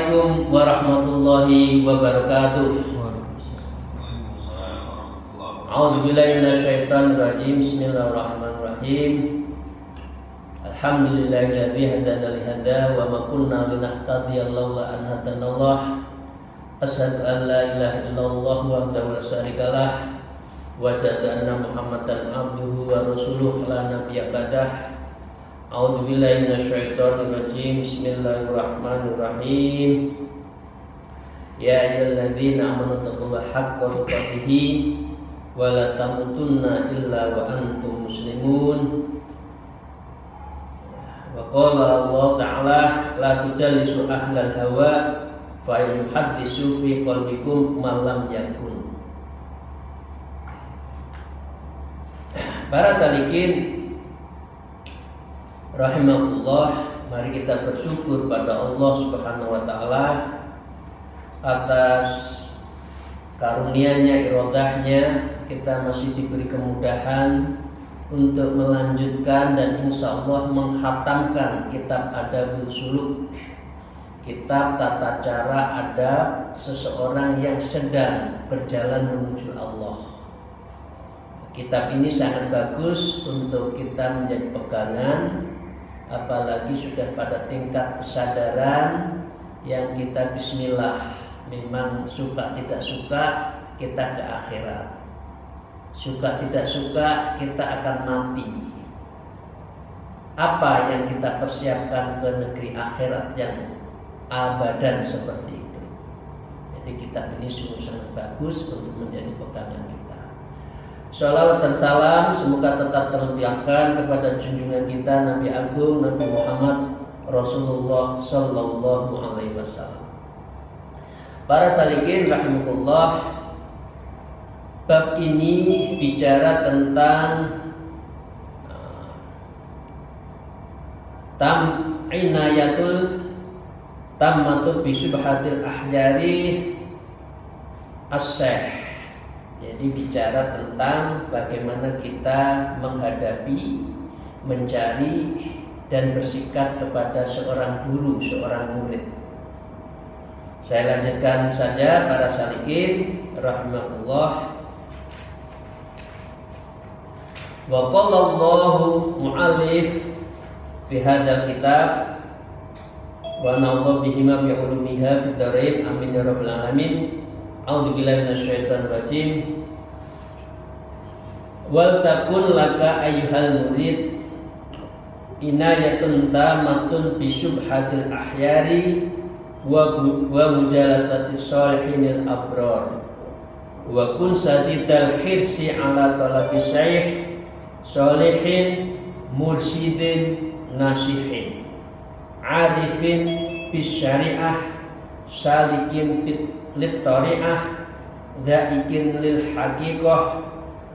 Assalamualaikum warahmatullahi wabarakatuh. A'udzubillahi minasyaitonirrajim. Bismillahirrahmanirrahim. Alhamdulillahilladzi hadana li hada wa ma kunna linahtadiya laula an hadanallah. Asyhadu an la ilaha illallah wahdahu la syarikalah wa asyhadu anna Muhammadan abduhu wa rasuluh la nabiyya ba'dah. A'udzubillahi minasyaitonirrajim. Bismillahirrahmanirrahim. Ya ayyuhalladzina amanu taqullaha haqqa tuqatih wa la tamutunna illa wa antum muslimun. Wa qala Allah ta'ala la tujallisu ahlal hawa fa yuhaddisu fi qalbikum ma lam yakun. Para salikin rahimahullah, mari kita bersyukur pada Allah Subhanahu wa taala atas karunia-Nya, irodahnya, kita masih diberi kemudahan untuk melanjutkan dan insya Allah menghatamkan kitab Adabul Suluk, kitab tata cara adab seseorang yang sedang berjalan menuju Allah. Kitab ini sangat bagus untuk kita menjadi pegangan, apalagi sudah pada tingkat kesadaran yang kita bismillah, memang suka tidak suka kita ke akhirat, suka tidak suka kita akan mati. Apa yang kita persiapkan ke negeri akhirat yang abadan seperti itu. Jadi kitab ini sungguh sangat bagus untuk menjadi pegangan kita. Shalawat dan salam semoga tetap terlimpahkan kepada junjungan kita Nabi Agung Nabi Muhammad Rasulullah Sallallahu Alaihi Wasallam. Para salikin rahimahullah, bab ini bicara tentang inayatul tammatu bisubhatil ahjari as-syekh. Jadi bicara tentang bagaimana kita menghadapi, mencari dan bersikap kepada seorang guru, seorang murid. Saya lanjutkan saja para salikin rahimahullah. Wa qala Allahu mu'allif fi hadzal kitab wa nafa'ana bihima bi ulumiha fid dharain amin ya rabbal alamin. A'udzubillahi minasyaitonir rajim. Wal takun laka ayyuhal murid inayatun tamatun bi syubhatil ahyari wa mujalasatis sholihinil abrar wa kun sadidal hirsi ala talabi syaikh sholihin mursyidin nasihin arifin bis syariah salikin lit tari'ah dzaikin lil haqiqah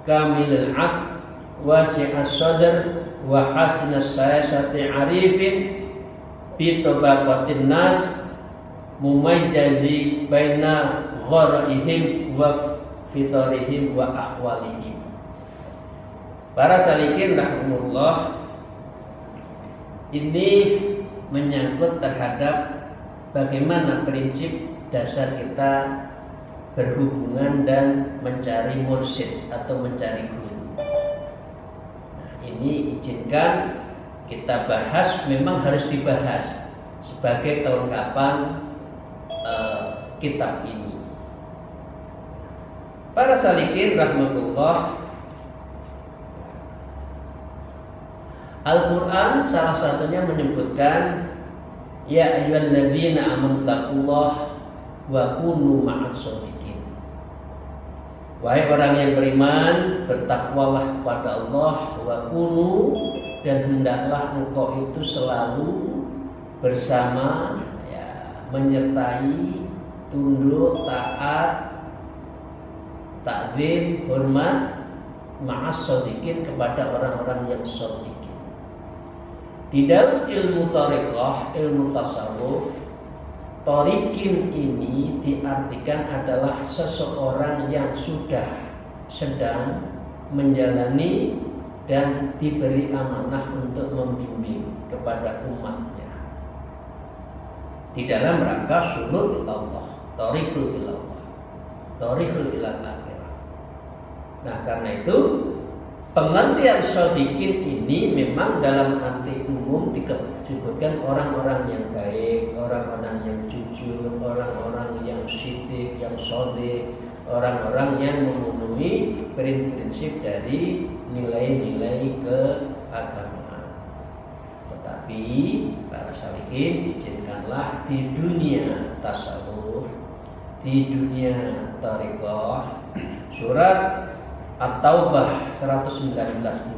kamilul aqd wasi'as sadr wa hasnas sayasati arifin bi tabaqatin nas mumayyizi baina gharaihim wa fitarihim wa ahwalihim. Para salikin rahimahullah, ini menyangkut terhadap bagaimana prinsip dasar kita berhubungan dan mencari mursyid atau mencari guru. Nah, ini izinkan kita bahas, memang harus dibahas sebagai kelengkapan kitab ini. Para salikin rahmatullah, Al-Quran salah satunya menyebutkan ya ayyuhalladzina amanu taqullaha wa kunu ma'as shodiqin. Wahai orang yang beriman, bertakwalah kepada Allah, wa kunu, dan hendaklah engkau itu selalu bersama, ya, menyertai, tunduk, taat, takzim, hormat, ma'as shodiqin, kepada orang-orang yang shodiqin. Di dalam ilmu thariqah, ilmu tasawuf, thariqin ini diartikan adalah seseorang yang sudah sedang menjalani dan diberi amanah untuk membimbing kepada umatnya. di dalam rangka suluk ilallah, thariqul ilallah, thariqul ilal akhirah. Nah, karena itu pengertian shodiqin ini memang dalam arti umum disebutkan orang-orang yang baik, orang-orang yang jujur, orang-orang yang siddiq, yang shodiq, orang-orang yang memenuhi prinsip dari nilai-nilai keagamaan. Tetapi para salikin izinkanlah di dunia tasawuf, di dunia thariqah, surat At-Taubah 119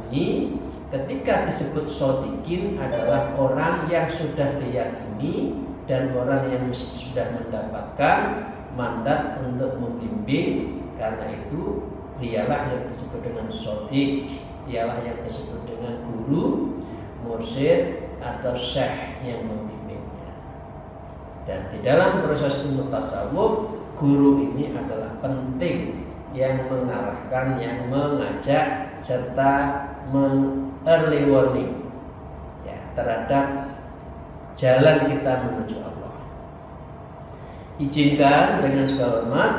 ini ketika disebut shodiqin adalah orang yang sudah diyakini dan orang yang sudah mendapatkan mandat untuk membimbing. Karena itu dialah yang disebut dengan shodiq, dialah yang disebut dengan guru, mursyid atau syekh yang membimbingnya. Dan di dalam proses ilmu tasawuf, guru ini adalah penting, yang mengarahkan, yang mengajak serta early warning ya, terhadap jalan kita menuju Allah. Izinkan dengan segala hormat,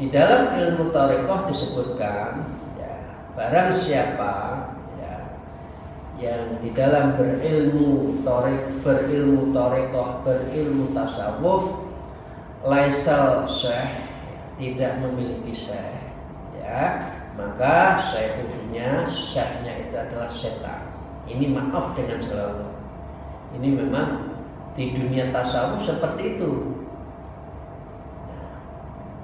di dalam ilmu thariqah disebutkan ya, barang siapa ya, yang di dalam berilmu thariqah, berilmu tasawuf, laisal syekh, tidak memiliki syekh ya, maka syekhnya itu adalah setan. Ini maaf dengan segala hormat, ini memang di dunia tasawuf seperti itu. Nah,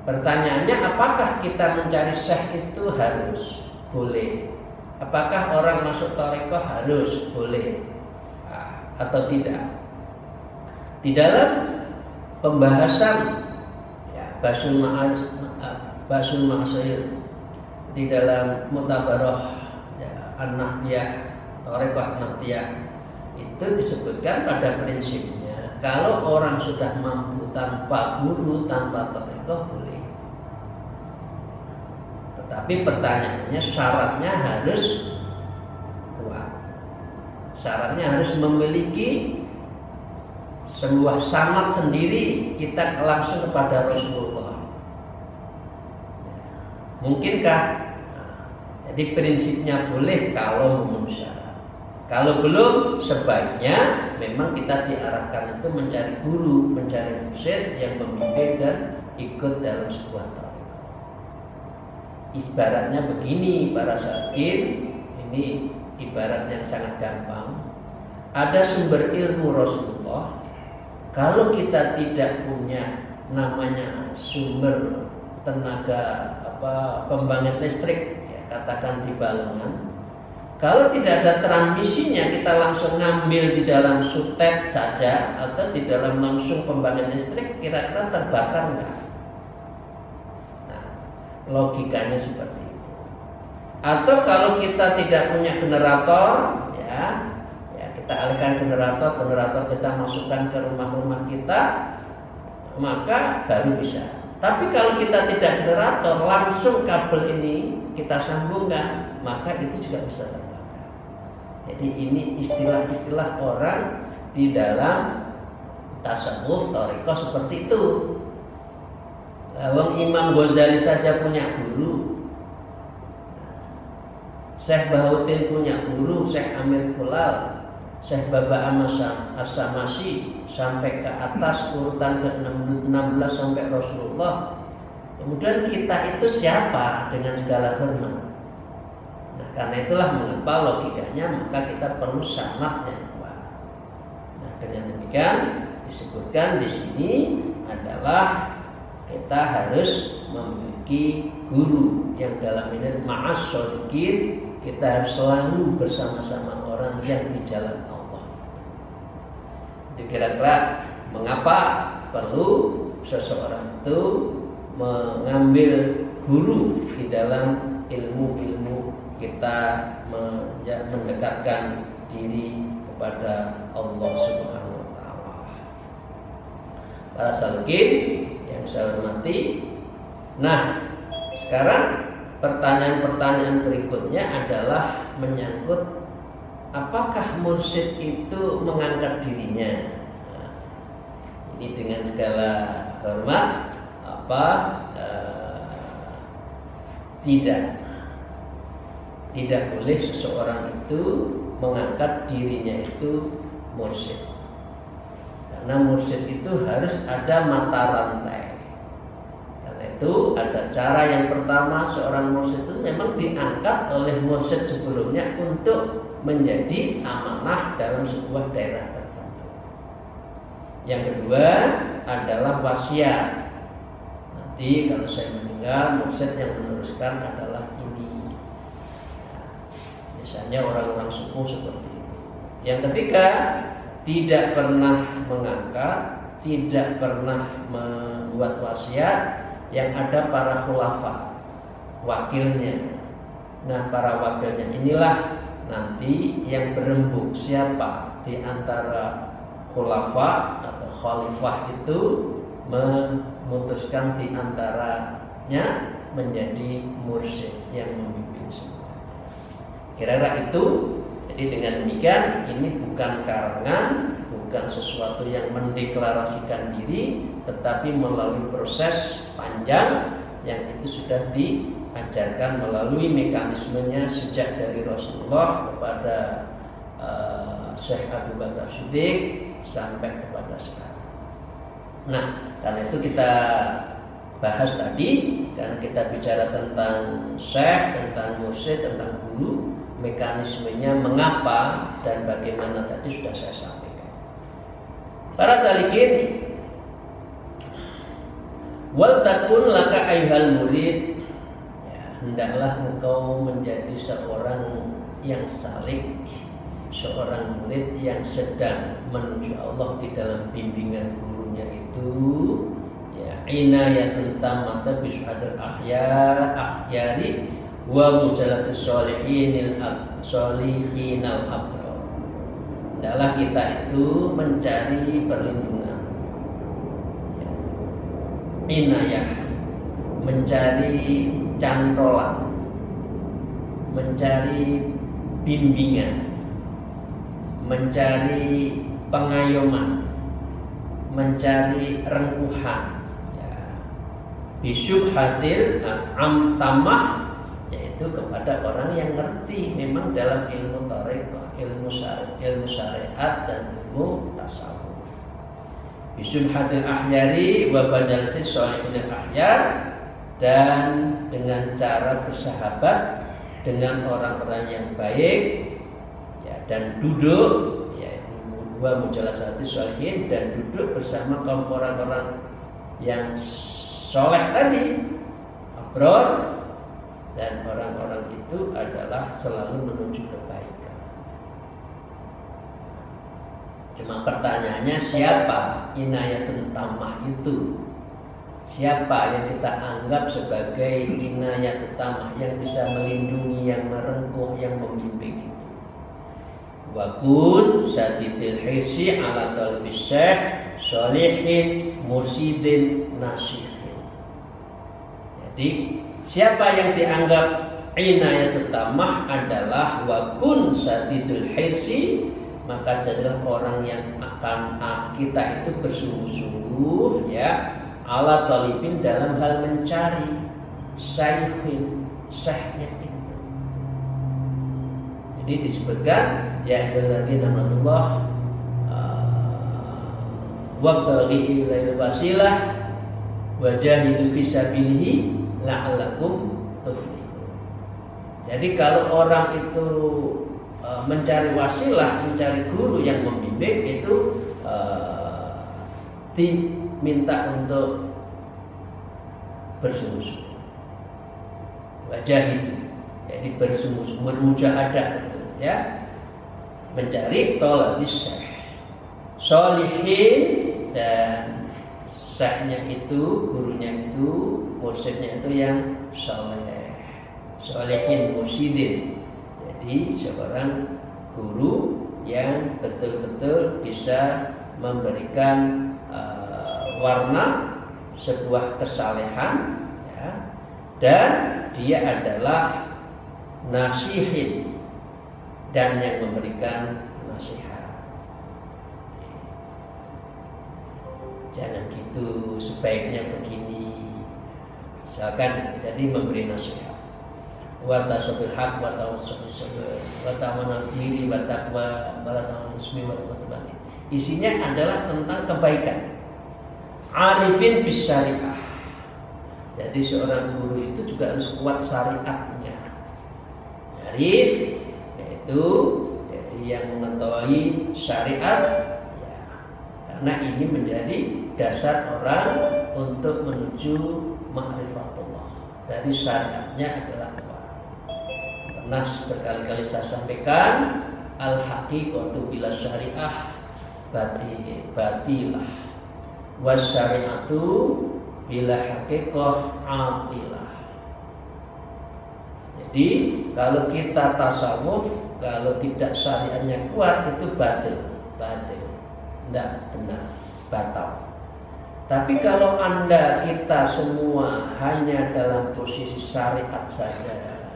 pertanyaannya, apakah kita mencari syekh itu harus? Boleh. Apakah orang masuk thariqah harus? Boleh. Atau tidak? Di dalam pembahasan Basul Ma'asir di dalam Mutabarah ya, An-Nahdiyah, Thariqah Nahdiyah itu disebutkan pada prinsipnya kalau orang sudah mampu tanpa guru, tanpa thariqah boleh. Tetapi pertanyaannya, syaratnya harus kuat. Syaratnya harus memiliki sebuah sanad sendiri, kita langsung kepada Rasulullah. Mungkinkah? Jadi prinsipnya boleh kalau memenuhi syarat. Kalau belum, sebaiknya memang kita diarahkan itu mencari guru, mencari mursyid yang membimbing dan ikut dalam sebuah thariqah. Ibaratnya begini para salikin, ini ibarat yang sangat gampang. Ada sumber ilmu Rasulullah. Kalau kita tidak punya namanya sumber tenaga pembangkit listrik ya, katakan di Balongan, kalau tidak ada transmisinya, kita langsung ngambil di dalam sutet saja atau di dalam langsung pembangkit listrik, kira-kira terbakar nggak? Nah, logikanya seperti itu. Atau kalau kita tidak punya generator ya, kita alihkan generator kita masukkan ke rumah-rumah kita, maka baru bisa. Tapi kalau kita tidak generator, langsung kabel ini kita sambungkan, maka itu juga bisa terbakar. Jadi ini istilah-istilah orang di dalam tasawuf thariqah seperti itu. Lawang Imam Ghazali saja punya guru, Syekh Bahuddin punya guru, Syekh Amir Kulal, Syekh Baba As-Samasi sampai ke atas urutan ke-16 sampai Rasulullah. Kemudian kita itu siapa dengan segala hormat? Nah, karena itulah mengapa logikanya maka kita perlu sanad yang kuat. Nah, dengan demikian disebutkan di sini adalah kita harus memiliki guru yang dalam ini ma'as shodiqin, kita harus selalu bersama-sama orang yang di jalan Allah. Kira-kira mengapa perlu seseorang itu mengambil guru di dalam ilmu-ilmu kita mendekatkan diri kepada Allah Subhanahu wa taala. Para salikin yang saya hormati, nah sekarang pertanyaan-pertanyaan berikutnya adalah menyangkut apakah mursyid itu mengangkat dirinya. Nah, Ini dengan segala hormat tidak boleh seseorang itu mengangkat dirinya itu mursyid. Karena mursyid itu harus ada mata rantai. Karena itu ada cara yang pertama, seorang mursyid itu memang diangkat oleh mursyid sebelumnya untuk menjadi amanah dalam sebuah daerah tertentu. Yang kedua adalah wasiat. Nanti kalau saya meninggal, mursyid yang meneruskan adalah ini. Misalnya orang-orang suku seperti itu. Yang ketiga, tidak pernah mengangkat, tidak pernah membuat wasiat, yang ada para khulafa, wakilnya. Nah, para wakilnya inilah nanti yang berembuk siapa di antara khulafa atau khalifah itu memutuskan di antaranya menjadi mursyid yang memimpin semua. Kira-kira itu. Jadi dengan demikian ini bukan karangan, bukan sesuatu yang mendeklarasikan diri, tetapi melalui proses panjang yang itu sudah diajarkan melalui mekanismenya sejak dari Rasulullah kepada Syekh Abu Bakar Siddiq sampai kepada sekarang. Nah, karena itu kita bahas tadi, karena kita bicara tentang syekh, tentang mursyid, tentang guru, mekanismenya mengapa dan bagaimana tadi sudah saya sampaikan. Para salikin, wal takun laka ayyuhal murid, ya, hendaklah engkau menjadi seorang yang salik, seorang murid yang sedang menuju Allah di dalam bimbingan gurunya itu, ya, inayatun tammata bisuhadil ahyari wa mujalatis sholihinal abrar. Adalah kita itu mencari perlindungan, ya, inayah, mencari cantolan, mencari bimbingan, mencari pengayoman, mencari rengkuhan, ya, bisyubhatil tamah, yaitu kepada orang yang ngerti memang dalam ilmu tarekat, ilmu syariat dan ilmu tasawuf. Bisyubhatil ahyari wa badalsis sholihinil ahyar, dan dengan cara bersahabat dengan orang-orang yang baik, ya, dan duduk, yaitu wa mujalasati sholihin, dan duduk bersama kaum orang-orang yang soleh tadi, abrar. Dan orang-orang itu adalah selalu menuju kebaikan. Cuma pertanyaannya, siapa inayatun tamah itu? Siapa yang kita anggap sebagai inayatun tamah, yang bisa melindungi, yang merengkuh, yang membimbing itu? Wa kun sadidil hirsi ala talbis syekh sholihin mursidin nasihin. Jadi siapa yang dianggap inayatut tamah adalah wakun sadidul hirsi, maka jadilah orang yang akan kita itu bersungguh-sungguh, ya, ala talibin dalam hal mencari syaihin, syekhnya itu. Jadi disebutkan ya alladzina amanullah wabtaghi ilaihi wasilah wajahidu fisabilihi la'allakum tuflihun. Jadi kalau orang itu mencari wasilah, mencari guru yang membimbing, itu diminta untuk bersungguh-sungguh. Wajah itu, jadi bersungguh-sungguh, bermujahadah itu, ya, mencari tolabis syekh, sholihin, dan syekhnya itu, gurunya itu, mursyidnya itu yang soleh, solehin mursyidin. Jadi seorang guru yang betul-betul bisa memberikan warna sebuah kesalehan, ya, dan dia adalah nasihin, dan yang memberikan nasihat. jangan gitu, sebaiknya begini. Misalkan jadi memberi nasihat. Wa tasabil haq wa tawassul sabr wa ta'amanal birri wa taqwa wa la ta'amanal ismi wa tawakkalin. Isinya adalah tentang kebaikan. Arifin bis syariah. Jadi seorang guru itu juga harus kuat syariatnya. Arif yaitu jadi yang mengetahui syariat ya, karena ini menjadi dasar orang untuk menuju ma'rifatullah. Dari syariatnya adalah kuat. Pernah berkali-kali saya sampaikan, al-haqiqatu bila syariah batilah was syariatu bila haqiqah atilah. Jadi kalau kita tasawuf, kalau tidak syariatnya kuat itu batil, tidak benar, batal. Tapi kalau Anda kita semua hanya dalam posisi syariat saja,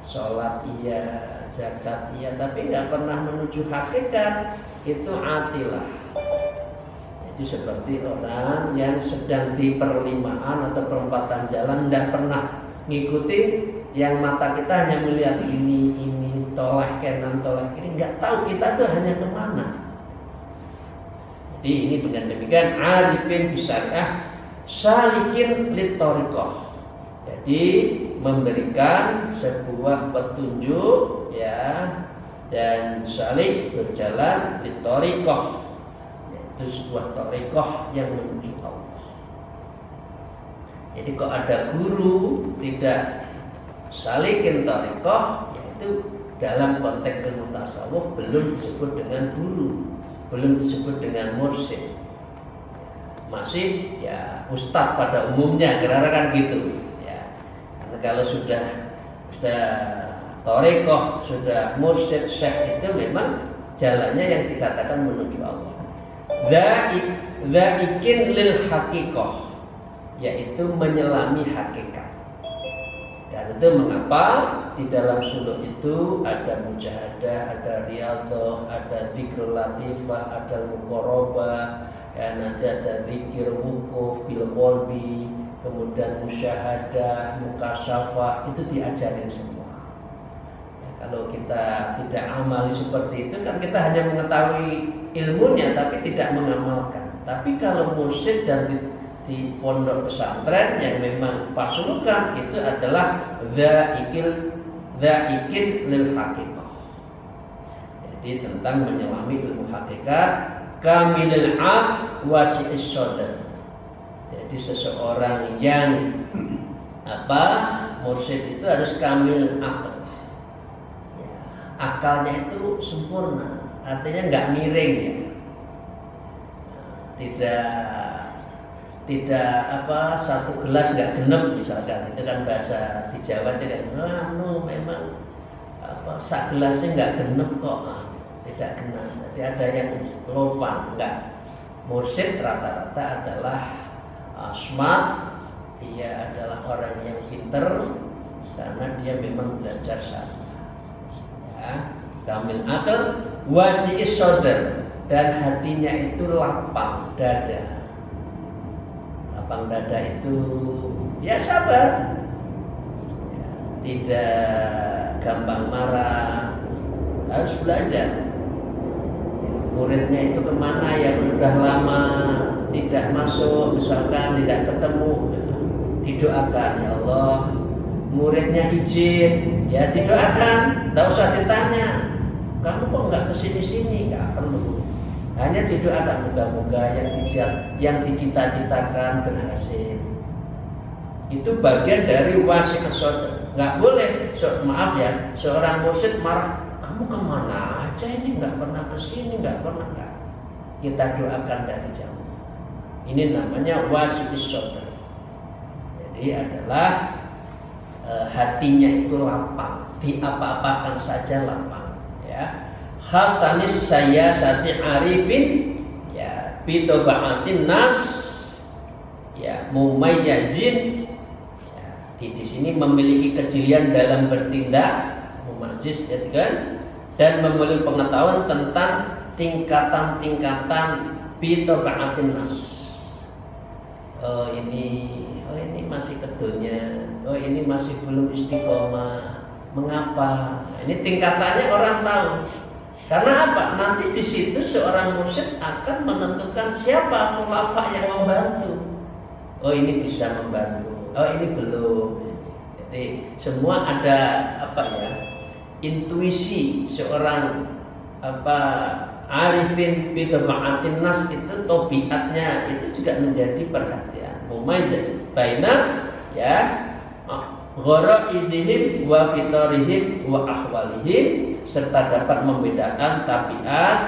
sholat iya, zakat iya, tapi nggak pernah menuju hakikat, itu atilah. Jadi seperti orang yang sedang di perlimaan atau perempatan jalan, tidak pernah ngikuti, yang mata kita hanya melihat ini toleh kanan toleh kiri, nggak tahu kita tuh hanya kemana. Jadi ini dengan demikian arifin bisyariah salikin litoriqoh. Jadi memberikan sebuah petunjuk ya, dan salik berjalan litoriqoh, yaitu sebuah toriqoh yang menuju Allah. Jadi kok ada guru tidak salikin toriqoh, yaitu dalam konteks ilmu tasawuf belum disebut dengan guru, belum disebut dengan mursyid, masih ya ustadz pada umumnya, kira-kira kan gitu ya. Karena kalau sudah toriqoh, sudah mursyid, syekh, itu memang jalannya yang dikatakan menuju Allah. Dzaikin lil haqiqah, yaitu menyelami hakikat. Dan itu mengapa di dalam suluk itu ada mujahadah, ada riyadhah, ada dzikrul latifah, ada muqarabah, ya, nanti ada dzikir wukuf bil qalbi, kemudian musyahadah, mukasyafah, itu diajarin semua. Ya, kalau kita tidak amali seperti itu kan kita hanya mengetahui ilmunya tapi tidak mengamalkan. Tapi kalau mursyid dan di pondok pesantren yang memang pasulukan itu adalah dzaikin lil haqiqah. Jadi tentang menyelami ilmu hakikat, kamilul aql wasi'is sadr. Jadi seseorang yang mursyid itu harus kamil akal. Ya, akalnya itu sempurna, artinya nggak miring ya. Tidak satu gelas nggak genep misalkan, itu kan bahasa di Jawa tidak, memang sak gelasnya nggak genep kok, tidak genap. Jadi ada yang lopan, enggak. Mursyid rata-rata adalah smart, dia adalah orang yang pinter karena dia memang belajar syariat. Ya, kamil akal, wasi'is sadr, dan hatinya itu lapang dada. Lapang dada itu ya sabar, ya, tidak gampang marah, harus belajar. Muridnya itu kemana yang sudah lama tidak masuk, misalkan tidak ketemu, didoakan, ya Allah muridnya izin, ya didoakan, tidak usah ditanya kamu kok nggak kesini-sini, nggak perlu. Hanya didoakan moga-moga yang dicita-citakan berhasil. Itu bagian dari wasi'is sadr. Nggak boleh, maaf ya, seorang mursyid marah, kamu kemana aja ini, nggak pernah kesini, nggak pernah, nggak. Kita doakan dari jauh. Ini namanya wasi'is sadr. Jadi adalah hatinya itu lapang, diapa-apakan saja lapang. Ya. Hasanis saya sati arifin ya bitobaatin nas ya mumayyizin ya, di sini memiliki kejelian dalam bertindak, mumajiz ya kan, dan memiliki pengetahuan tentang tingkatan-tingkatan bitoba'atin nas. Ini masih kedunya, ini masih belum istiqomah. Mengapa? Ini tingkatannya orang tahu. Karena apa? Nanti di situ seorang mursyid akan menentukan siapa khulafa yang membantu. Oh ini bisa membantu. Oh ini belum. Jadi semua ada intuisi seorang arifin bitoba'atin nas itu tobiatnya itu juga menjadi perhatian. Mumayyizah baina gharaizihim wa fitarihim wa ahwalihim, serta dapat membedakan tabiat,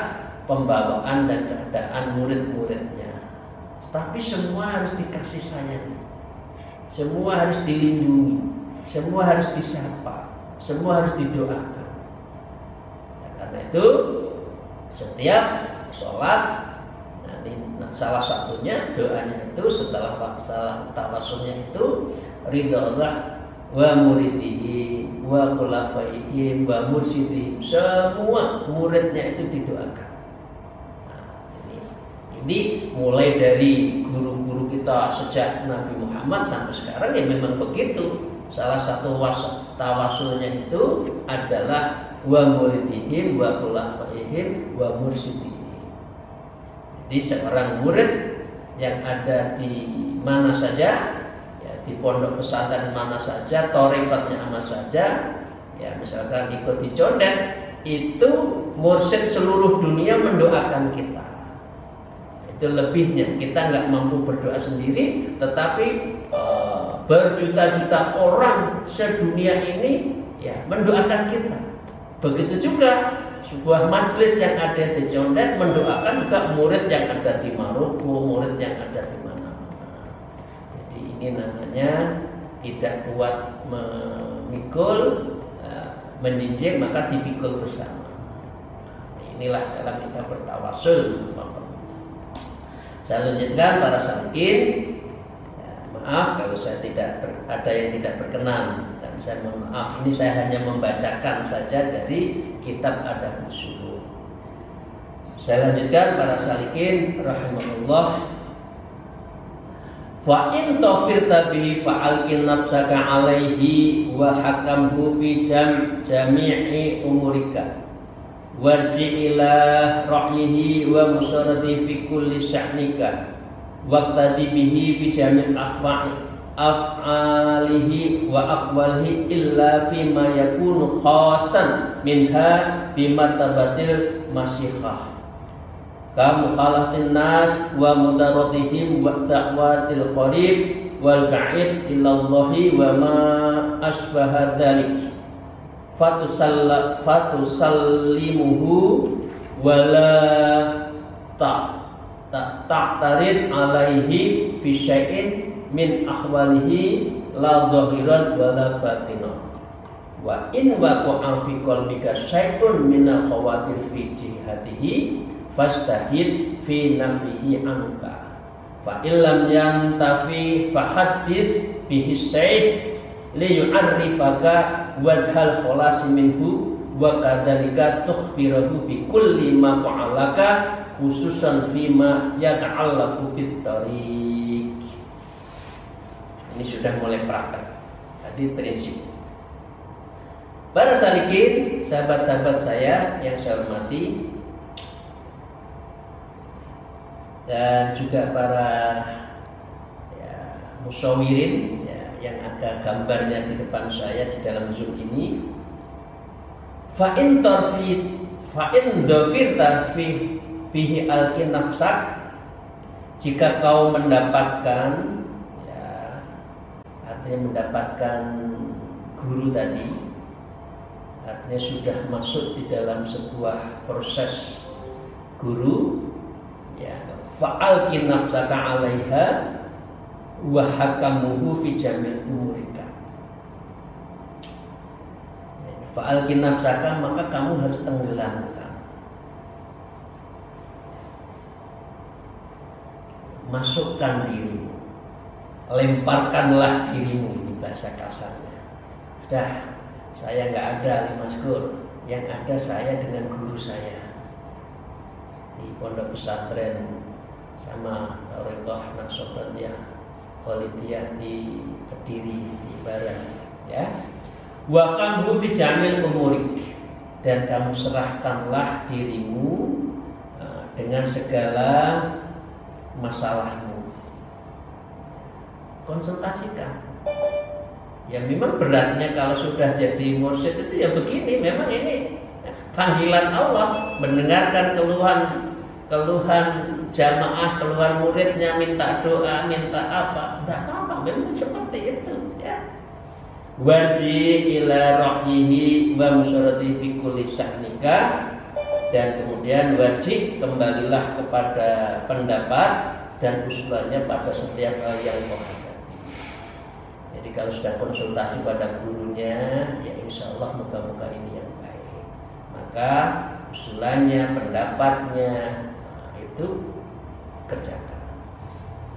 pembawaan dan keadaan murid-muridnya. Tapi semua harus dikasih sayang, semua harus dilindungi, semua harus disapa, semua harus didoakan. Karena itu setiap sholat nanti salah satunya doanya itu setelah tawasulnya itu ridha Allah wa muridihi wa khulafaihi wa mursyidihim, semua muridnya itu didoakan. Ini mulai dari guru-guru kita sejak Nabi Muhammad sampai sekarang ya memang begitu. Salah satu tawasulnya itu adalah wa muridihim wa khulafaihim wa mursyidihim. Jadi seorang murid yang ada di mana saja, ya, di pondok pesantren mana saja, torikotnya mana saja, ya misalkan ikut di condet, itu mursyid seluruh dunia mendoakan kita. Itu lebihnya, kita nggak mampu berdoa sendiri, tetapi berjuta-juta orang sedunia ini ya mendoakan kita. Begitu juga sebuah majelis yang ada di Condet mendoakan juga murid yang ada di Maroko, murid yang ada di mana-mana. Jadi ini namanya tidak kuat memikul, menjinjing maka dipikul bersama. Inilah dalam kita bertawasul. Saya lanjutkan para salikin. Maaf kalau saya ada yang tidak berkenan, dan saya mohon maaf. Ini saya hanya membacakan saja dari kitab Adabus Suluk. Saya lanjutkan para salikin rahimahullah. Fa in tawfirta bihi fa'alqin nafsaka alaihi wa hakamhu fi jami'i umurika warji ila ra'yihi wa musarati fi kulli sya'nika waqtadi bihi fi jami' af'alihi wa aqwalihi illa fi ma yakunu khasan minha bi martabatil masyikhah ka mukhalatin nas wa mudaratihim wa da'watil qarib wal ba'id ilallahi wa ma asbaha dzalik fatusallimuhu wala ta'tarid alaihi fi syai'in min ahwalihi la zahiran wala batinan wa in waqa'a fi qalbika syai'un min khawatir fi jihatihi fastahid fi nafihi anka fa illam yantafi fahaddis bihi syai' li yu'arrifaka wajhal kholasi minhu wa kadzalika tukhbirahu bi kulli ma fa'alaka khususan fima yata'allaqu bit tariq. Ini sudah mulai praktek. Tadi prinsip. Para salikin, sahabat-sahabat saya yang saya hormati, dan juga para musyawirin yang ada gambarnya di depan saya di dalam Zoom ini. Fa in dhafirta fi bihi alqin nafsak, jika kau mendapatkan artinya mendapatkan guru tadi, artinya sudah masuk di dalam sebuah proses guru, ya fa'alqin nafsaka 'alaiha wa hakamuhu fi jamil umurika. Fa'alqin nafsaka, maka kamu harus tenggelamkan, masukkan dirimu, lemparkanlah dirimu. Ini bahasa kasarnya. Sudah, saya nggak ada Limaskur, yang ada saya dengan guru saya di pondok pesantren sama Thariqah Naqsyabandiyah Khalidiyah di Kediri di Barat, ya. Wa qamhu fi jamil umurik, dan kamu serahkanlah dirimu dengan segala masalahmu. Konsultasikan. Ya memang beratnya kalau sudah jadi mursyid itu ya begini, memang ini panggilan Allah, mendengarkan keluhan jamaah, keluhan muridnya, minta doa, minta apa, tidak apa-apa, memang seperti itu, ya. Warji ila ra'yihi wa musyarati fi kulli sya'nika, dan kemudian wajib kembalilah kepada pendapat dan usulannya pada setiap hal yang kau hadapi. Jadi kalau sudah konsultasi pada gurunya, ya insya Allah moga-moga ini yang baik. Maka usulannya, pendapatnya, itu kerjakan.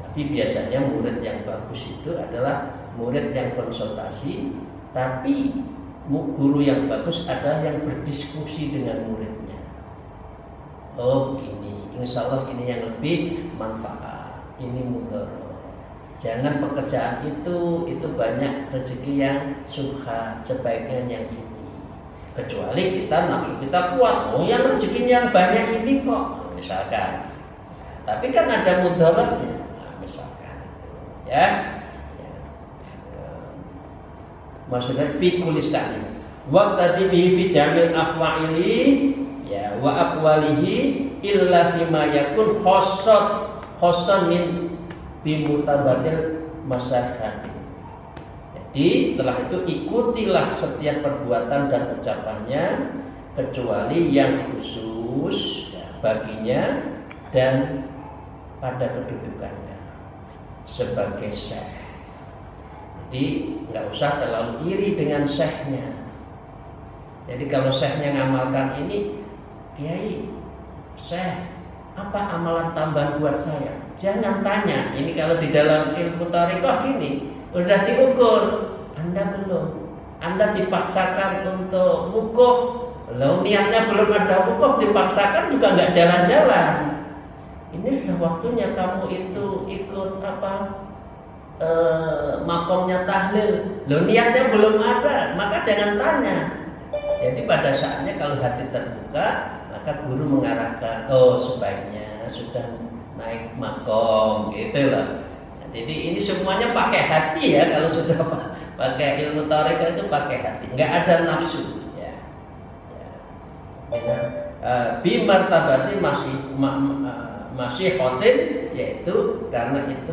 Tapi biasanya murid yang bagus itu adalah murid yang konsultasi, tapi guru yang bagus adalah yang berdiskusi dengan muridnya. Oh begini, insya Allah ini yang lebih manfaat, ini mudharah. Jangan pekerjaan itu banyak rezeki yang subhat, sebaiknya yang ini. Kecuali kita nafsu kita kuat, oh yang rezekinya yang banyak ini kok, misalkan. Tapi kan ada mudharatnya, misalkan, ya. Maksudnya fi kulli sya'in. Wa tadibi fi jamil afwa'ili, ya, wa aqwalihi illa fima yakun khossan min bimutabatil masyarakat. Jadi setelah itu ikutilah setiap perbuatan dan ucapannya kecuali yang khusus, ya, baginya dan pada kedudukannya sebagai syekh. Jadi nggak usah terlalu iri dengan syekhnya. Jadi kalau syekhnya ngamalkan ini, kiai, syekh, apa amalan tambahan buat saya? Jangan tanya. Ini kalau di dalam ilmu thariqah gini, sudah diukur, Anda belum. Anda dipaksakan untuk wukuf, lalu niatnya belum ada wukuf, dipaksakan juga nggak jalan-jalan. Ini sudah waktunya kamu itu ikut apa? Makomnya tahlil, lo niatnya belum ada, maka jangan tanya. Jadi pada saatnya kalau hati terbuka, maka guru mengarahkan, oh sebaiknya sudah naik makom, gitu loh. Nah, jadi ini semuanya pakai hati ya, kalau sudah pakai ilmu thariqah itu pakai hati, nggak ada nafsu. Ya. Bi martabati masih khotim, yaitu karena itu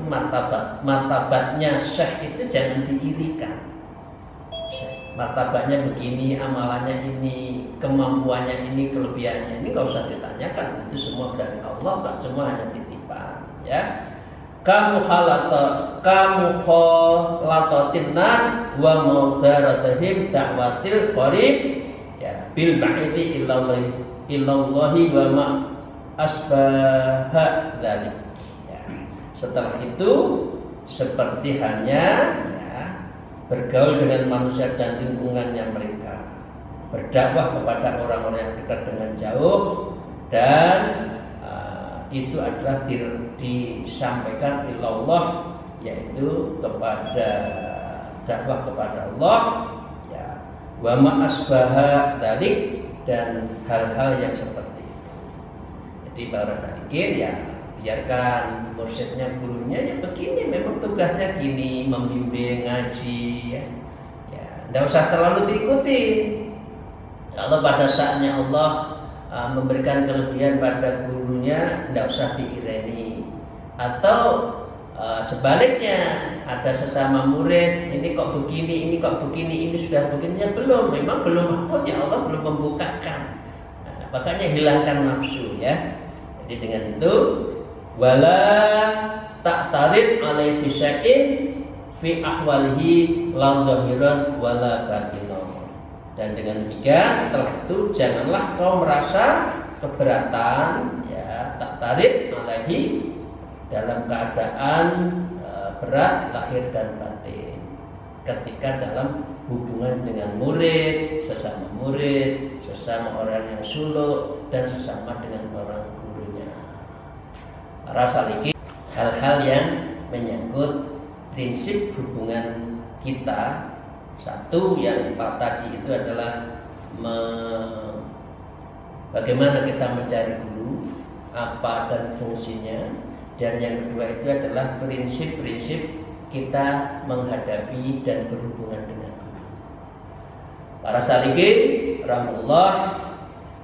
martabatnya syekh itu jangan diirikan. Martabatnya begini, amalannya ini, kemampuannya ini, kelebihannya ini nggak usah ditanyakan, itu semua dari Allah, kan semua hanya titipan, ya. Kamu khalatatin nas wa mudaratihim da'watil qarib, ya, bil ba'iti illallahi wa ma asbaha dzalik. Ya. Setelah itu seperti hanya, ya, bergaul dengan manusia dan lingkungannya mereka, berdakwah kepada orang-orang yang dekat dengan jauh, dan itu adalah disampaikan ilallah, yaitu kepada dakwah kepada Allah, ya, wa ma asbaha dzalik, dan hal-hal yang seperti di para salikin, ya biarkan mursyidnya, gurunya ya begini, memang tugasnya gini, membimbing, ngaji, ya, ya tidak usah terlalu diikuti. Kalau pada saatnya Allah memberikan kelebihan pada gurunya, tidak usah diireni. Atau sebaliknya, ada sesama murid, ini kok begini, ini kok begini, ini sudah begini, ya belum, memang belum waktunya, Allah belum membukakan. Makanya hilangkan nafsu, ya. Jadi dengan itu, wala ta'tarid alaihi syai'in fi ahwalihi la zahiran wala batinan. Dan dengan demikian, setelah itu janganlah kau merasa keberatan, ya, ta'tarid alaihi, dalam keadaan berat lahir dan batin ketika dalam hubungan dengan murid, sesama orang yang suluk, dan sesama dengan orang gurunya. para salikin hal-hal yang menyangkut prinsip hubungan kita. Satu, yang 4 tadi itu adalah bagaimana kita mencari guru, apa dan fungsinya. Dan yang kedua itu adalah prinsip-prinsip kita menghadapi dan berhubungan dengan guru. Para salikin rahmatullah,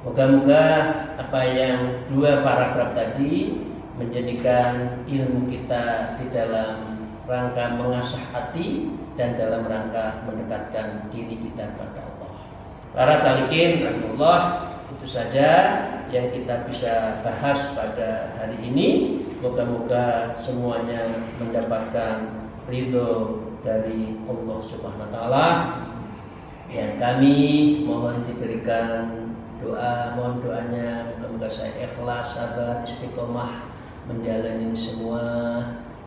moga-moga apa yang 2 paragraf tadi menjadikan ilmu kita di dalam rangka mengasah hati dan dalam rangka mendekatkan diri kita kepada Allah. Para salikin rahmatullah, itu saja yang kita bisa bahas pada hari ini. Moga-moga semuanya mendapatkan ridho dari Allah Subhanahu wa taala. Yang kami mohon diberikan doa, mohon doanya moga-moga saya ikhlas, sabar, istiqomah menjalani ini semua.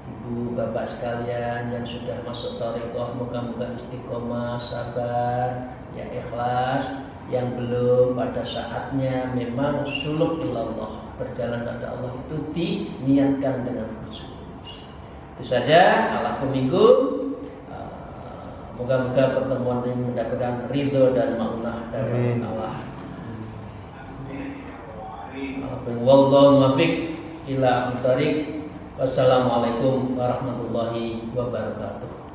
Ibu bapak sekalian yang sudah masuk thariqah, moga-moga istiqomah, sabar, ya ikhlas. Yang belum, pada saatnya memang suluk ilallah, berjalan pada Allah itu diniatkan dengan khusus. Itu saja. Alhamdulillah. Moga-moga pertemuan ini mendapatkan ridho dan maunah dari Allah. Wallahu muwaffiq ila aqwamit thoriq. Wassalamualaikum warahmatullahi wabarakatuh.